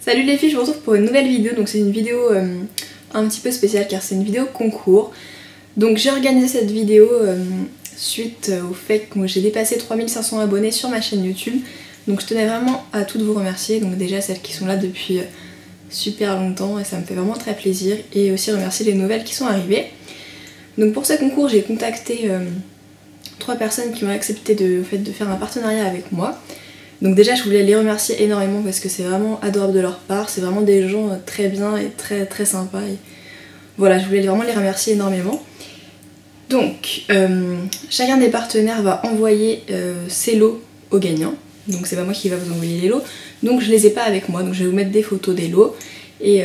Salut les filles, je vous retrouve pour une nouvelle vidéo. Donc c'est une vidéo un petit peu spéciale car c'est une vidéo concours. Donc j'ai organisé cette vidéo suite au fait que j'ai dépassé 3500 abonnés sur ma chaîne YouTube. Donc je tenais vraiment à toutes vous remercier, donc déjà celles qui sont là depuis super longtemps et ça me fait vraiment très plaisir, et aussi remercier les nouvelles qui sont arrivées. Donc pour ce concours j'ai contacté 3 personnes qui ont accepté de faire un partenariat avec moi. Donc déjà je voulais les remercier énormément parce que c'est vraiment adorable de leur part, c'est vraiment des gens très bien et très très sympas. Et voilà, je voulais vraiment les remercier énormément. Donc chacun des partenaires va envoyer ses lots aux gagnants. Donc c'est pas moi qui va vous envoyer les lots, donc je les ai pas avec moi, donc je vais vous mettre des photos des lots et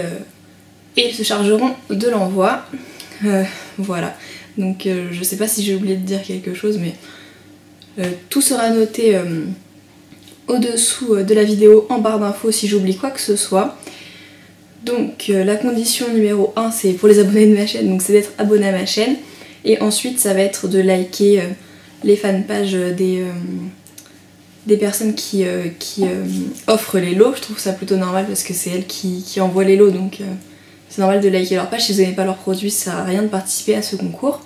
ils se chargeront de l'envoi. Voilà, donc je sais pas si j'ai oublié de dire quelque chose, mais tout sera noté au-dessous de la vidéo en barre d'infos si j'oublie quoi que ce soit. Donc la condition numéro 1 c'est pour les abonnés de ma chaîne, donc c'est d'être abonné à ma chaîne, et ensuite ça va être de liker les fanpages des personnes qui offrent les lots. Je trouve ça plutôt normal parce que c'est elles qui envoient les lots, donc c'est normal de liker leur page. Si vous n'aimez pas leurs produits, ça sert à rien de participer à ce concours.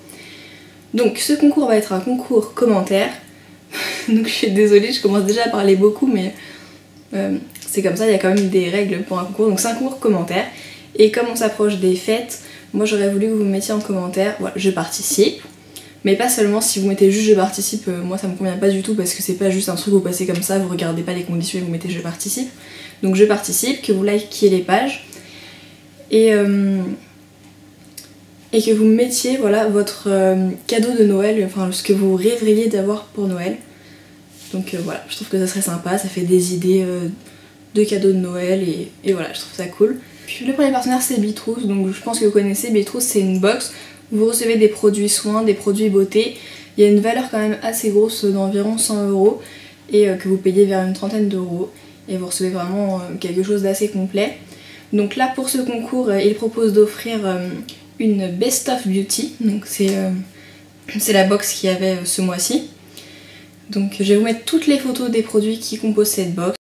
Donc ce concours va être un concours commentaire. Donc je suis désolée, je commence déjà à parler beaucoup, mais c'est comme ça, il y a quand même des règles pour un concours. Donc c'est un concours commentaire, et comme on s'approche des fêtes, moi j'aurais voulu que vous me mettiez en commentaire, voilà, je participe. Mais pas seulement, si vous mettez juste je participe, moi ça me convient pas du tout parce que c'est pas juste un truc où vous passez comme ça, vous regardez pas les conditions et vous mettez je participe. Donc je participe, que vous likiez les pages et que vous mettiez voilà, votre cadeau de Noël, enfin ce que vous rêveriez d'avoir pour Noël. Donc voilà, je trouve que ça serait sympa, ça fait des idées de cadeaux de Noël et voilà, je trouve ça cool. Puis le premier partenaire c'est Bitrous, donc je pense que vous connaissez. Bitrous c'est une box. Vous recevez des produits soins, des produits beauté. Il y a une valeur quand même assez grosse d'environ 100 € et que vous payez vers une trentaine d'euros. Et vous recevez vraiment quelque chose d'assez complet. Donc là pour ce concours, il propose d'offrir une Best of Beauty. Donc c'est la box qu'il y avait ce mois-ci. Donc je vais vous mettre toutes les photos des produits qui composent cette box.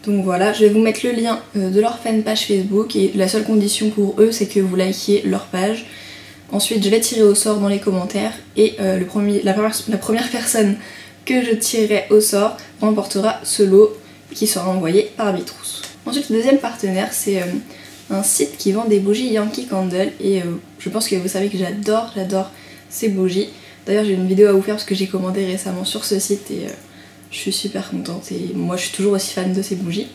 Donc voilà, je vais vous mettre le lien de leur fanpage Facebook, et la seule condition pour eux c'est que vous likiez leur page. Ensuite je vais tirer au sort dans les commentaires, et la première personne que je tirerai au sort remportera ce lot qui sera envoyé par Bitrous. Ensuite le deuxième partenaire c'est un site qui vend des bougies Yankee Candle, et je pense que vous savez que j'adore ces bougies. D'ailleurs j'ai une vidéo à vous faire parce que j'ai commandé récemment sur ce site et je suis super contente, et moi je suis toujours aussi fan de ces bougies.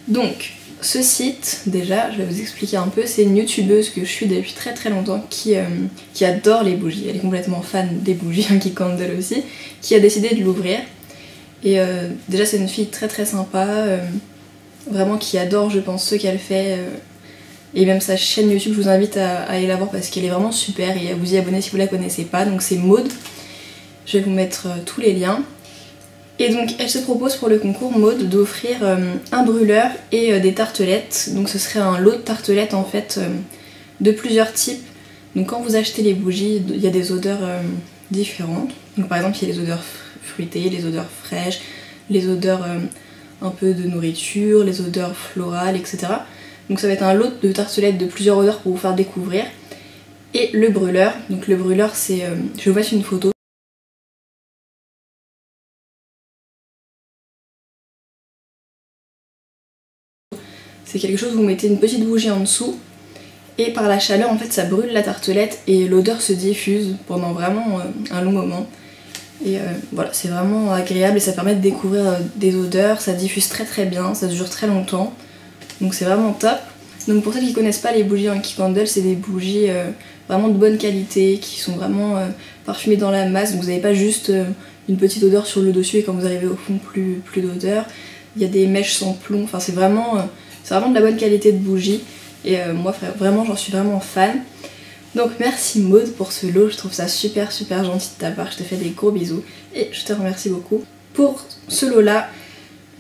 Donc ce site, déjà je vais vous expliquer un peu, c'est une youtubeuse que je suis depuis très très longtemps qui adore les bougies, elle est complètement fan des bougies Yankee Candle aussi, qui a décidé de l'ouvrir. Et déjà c'est une fille très très sympa, vraiment qui adore je pense ce qu'elle fait, Et même sa chaîne YouTube, je vous invite à aller la voir parce qu'elle est vraiment super et à vous y abonner si vous la connaissez pas. Donc c'est Maud, je vais vous mettre tous les liens. Et donc elle se propose pour le concours Maud d'offrir un brûleur et des tartelettes. Donc ce serait un lot de tartelettes en fait de plusieurs types. Donc quand vous achetez les bougies, il y a des odeurs différentes. Donc par exemple il y a les odeurs fruitées, les odeurs fraîches, les odeurs un peu de nourriture, les odeurs florales, etc. Donc ça va être un lot de tartelettes de plusieurs odeurs pour vous faire découvrir. Et le brûleur, donc le brûleur c'est, je vais vous mettre une photo. C'est quelque chose où vous mettez une petite bougie en dessous et par la chaleur en fait ça brûle la tartelette et l'odeur se diffuse pendant vraiment un long moment. Et voilà, c'est vraiment agréable et ça permet de découvrir des odeurs, ça diffuse très très bien, ça dure très longtemps. Donc c'est vraiment top. Donc pour celles qui connaissent pas les bougies Yankee Candle, c'est des bougies vraiment de bonne qualité, qui sont vraiment parfumées dans la masse. Donc vous n'avez pas juste une petite odeur sur le dessus et quand vous arrivez au fond plus d'odeur. Il y a des mèches sans plomb, enfin c'est vraiment de la bonne qualité de bougie. Et moi vraiment j'en suis vraiment fan. Donc merci Maud pour ce lot, je trouve ça super gentil de ta part, je te fais des gros bisous et je te remercie beaucoup. Pour ce lot là,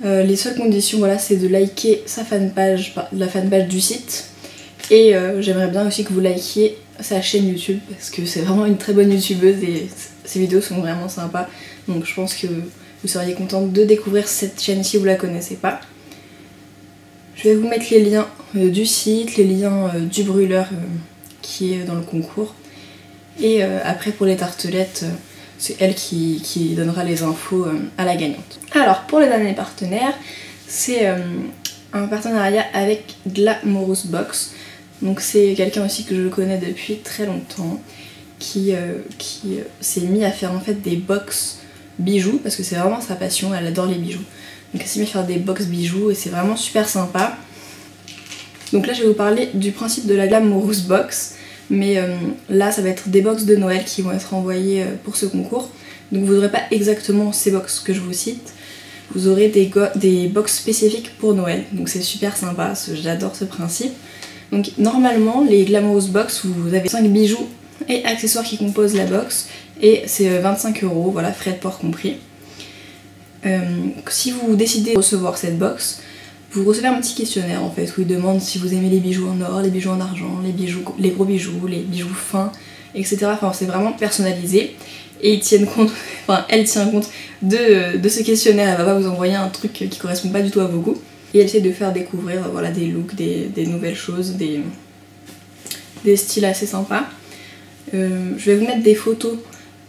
les seules conditions voilà, c'est de liker sa fanpage, la fanpage du site et j'aimerais bien aussi que vous likiez sa chaîne YouTube parce que c'est vraiment une très bonne youtubeuse et ses vidéos sont vraiment sympas, donc je pense que vous seriez contente de découvrir cette chaîne si vous la connaissez pas. Je vais vous mettre les liens du site, les liens du brûleur qui est dans le concours. Et après pour les tartelettes, c'est elle qui donnera les infos à la gagnante. Alors pour le dernier partenaire, c'est un partenariat avec Glamorous Box. Donc c'est quelqu'un aussi que je connais depuis très longtemps, qui s'est mis à faire en fait des box bijoux, parce que c'est vraiment sa passion, elle adore les bijoux. Donc elle s'est mis à faire des box bijoux et c'est vraiment super sympa. Donc là je vais vous parler du principe de la Glamorous Box, mais là ça va être des box de Noël qui vont être envoyées pour ce concours. Donc vous n'aurez pas exactement ces box que je vous cite, vous aurez des box spécifiques pour Noël. Donc c'est super sympa, j'adore ce principe. Donc normalement les Glamorous Box, vous avez 5 bijoux et accessoires qui composent la box et c'est 25 €, voilà, frais de port compris. Si vous décidez de recevoir cette box, vous recevez un petit questionnaire en fait où il demande si vous aimez les bijoux en or, les bijoux en argent, les gros bijoux, les bijoux fins, etc. Enfin c'est vraiment personnalisé et ils tiennent compte, enfin elle tient compte de ce questionnaire, elle va pas vous envoyer un truc qui correspond pas du tout à vos goûts. Et elle essaie de faire découvrir voilà, des looks, des nouvelles choses, des styles assez sympas. Je vais vous mettre des photos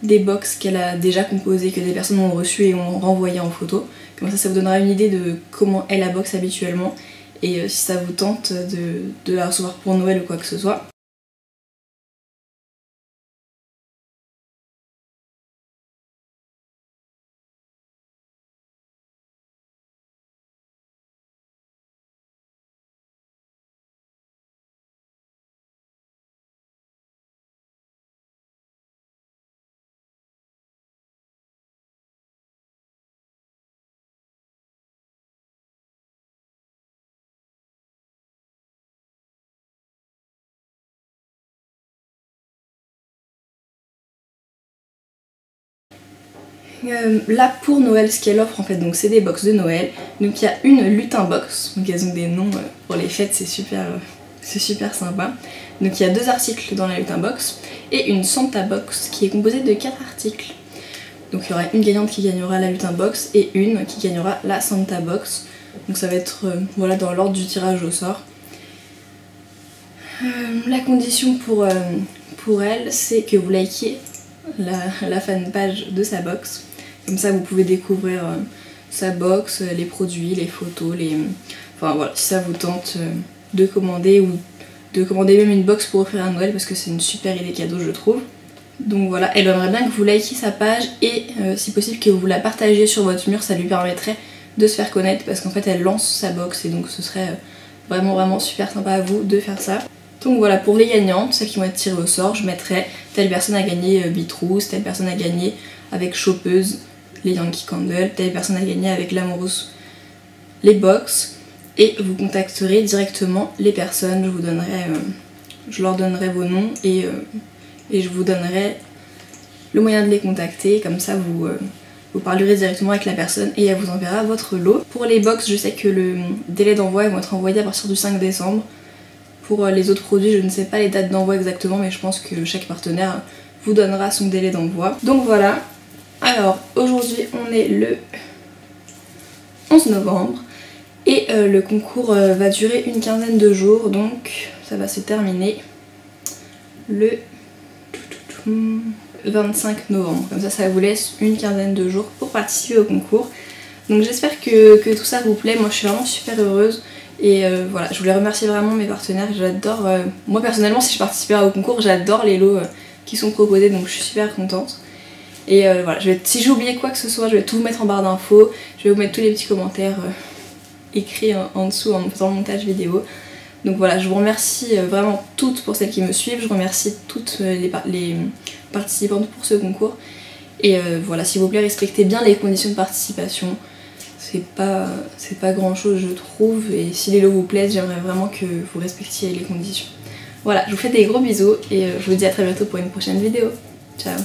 des box qu'elle a déjà composées, que des personnes ont reçues et ont renvoyées en photo. Comme ça vous donnera une idée de comment est la box habituellement et si ça vous tente de la recevoir pour Noël ou quoi que ce soit. Là pour Noël ce qu'elle offre en fait, donc c'est des box de Noël. Donc il y a une lutin box, donc elles ont des noms pour les fêtes, c'est super sympa. Donc il y a 2 articles dans la lutin box et une Santa box qui est composée de 4 articles. Donc il y aura une gagnante qui gagnera la lutin box et une qui gagnera la Santa box. Donc ça va être voilà, dans l'ordre du tirage au sort. La condition pour elle c'est que vous likiez la fanpage de sa box. Comme ça vous pouvez découvrir sa box, les produits, les photos, enfin voilà, si ça vous tente de commander ou de commander même une box pour offrir à Noël parce que c'est une super idée cadeau je trouve. Donc voilà, elle aimerait bien que vous likiez sa page et si possible que vous la partagiez sur votre mur, ça lui permettrait de se faire connaître parce qu'en fait elle lance sa box et donc ce serait vraiment super sympa à vous de faire ça. Donc voilà, pour les gagnantes, celles qui vont être tirées au sort, je mettrai telle personne a gagné Bitrous, telle personne a gagné avec Chopeuse, les Yankee Candle, telle personne a gagné avec Glamorous, les box. et vous contacterez directement les personnes. Je leur donnerai vos noms et je vous donnerai le moyen de les contacter, comme ça vous parlerez directement avec la personne et elle vous enverra votre lot. Pour les box, je sais que le délai d'envoi vont être envoyés à partir du 5 décembre. Pour les autres produits, je ne sais pas les dates d'envoi exactement, mais je pense que chaque partenaire vous donnera son délai d'envoi. Donc voilà. Alors aujourd'hui on est le 11 novembre et le concours va durer une quinzaine de jours, donc ça va se terminer le 25 novembre. Comme ça vous laisse une quinzaine de jours pour participer au concours. Donc j'espère que tout ça vous plaît. Moi je suis vraiment super heureuse et voilà, je voulais remercier vraiment mes partenaires. J'adore, moi personnellement si je participais au concours, j'adore les lots qui sont proposés, donc je suis super contente. Et voilà, si j'ai oublié quoi que ce soit, je vais tout vous mettre en barre d'infos, je vais vous mettre tous les petits commentaires écrits en dessous en faisant le montage vidéo. Donc voilà, je vous remercie vraiment toutes pour celles qui me suivent, je remercie toutes les participantes pour ce concours. Et voilà, s'il vous plaît, respectez bien les conditions de participation. C'est pas grand chose je trouve, et si les lots vous plaisent, j'aimerais vraiment que vous respectiez les conditions. Voilà, je vous fais des gros bisous et je vous dis à très bientôt pour une prochaine vidéo. Ciao!